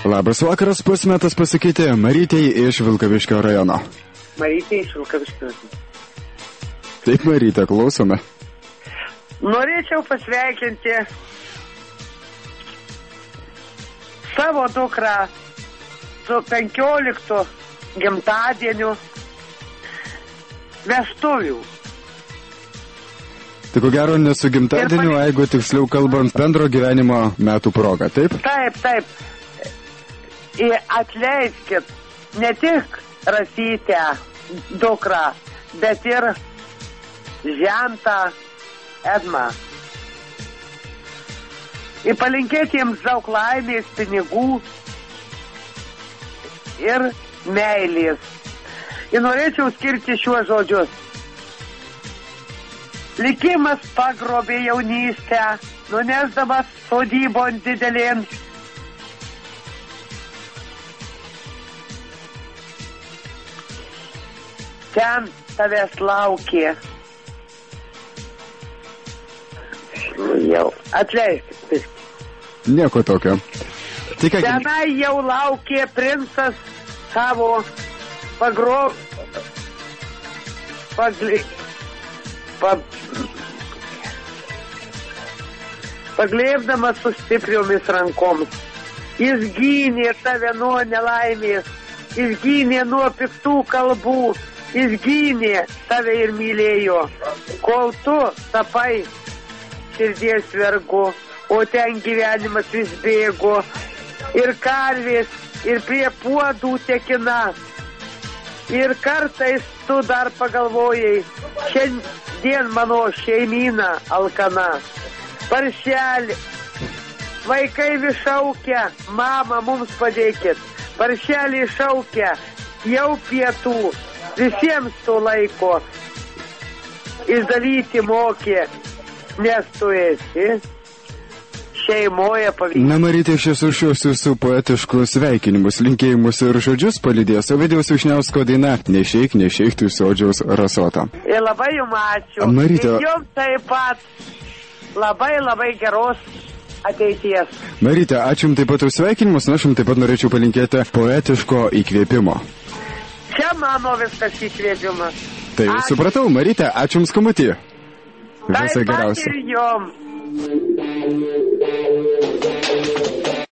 Labas vakaras, pusmetas pasikeitė Marytei iš Vilkaviškio rajono. Marytė iš Vilkaviškio. Taip, Marytė, klausome. Norėčiau pasveikinti savo dukrą su 15 gimtadieniu vestuvių. Tai ko gero ne su gimtadieniu, jeigu tiksliau kalbant bendro gyvenimo metų proga, taip? Taip. Atleiskit ne tik Rasytę dukrą, bet ir žentą Edmą. Ir palinkėti jiems daug laimės, pinigų ir meilės. Ir norėčiau skirti šiuos žodžius. Likimas pagrobė jaunystę, nunesdamas sodybon didelėn. Ten tavęs laukė. Jau, atleiskit. Nieko tokio. Tenai jau laukė princas savo paglėbdamas su stipriomis rankomis. Jis gynė tave nuo nelaimės, jis gynė nuo piktų kalbų, jis gynė tave ir mylėjo, kol tu tapai širdies vergu, o ten gyvenimas vis bėgo, ir karvės, ir prie puodų tekina. Ir kartais tu dar pagalvojai, šiandien mano šeimyna alkana. Paršelį, vaikai vis šaukia, mama, mums padėkit. Paršelį šaukia, jau pietų, visiems to laiko. Išdalyti mokė, nes tu esi šeimoje pavyzdys. Na, Marytė, aš esu šios jūsų poetiškus sveikinimus, linkėjimus ir žodžius palydės Ovidijaus Vyšniausko daina Nešeik, nešeik tu sodžiaus rasotą. Ir labai jums ačiū. Marytė. Ir jums taip pat labai geros ateities. Marytė, ačiū jums taip pat už sveikinimus, aš jums taip pat norėčiau palinkėti poetiško įkvėpimo. Čia mano viskas įkvėpimas. Tai jau supratau, Marytė, ačiū jums skambutį. Visai taip pat geriausia. ir jums.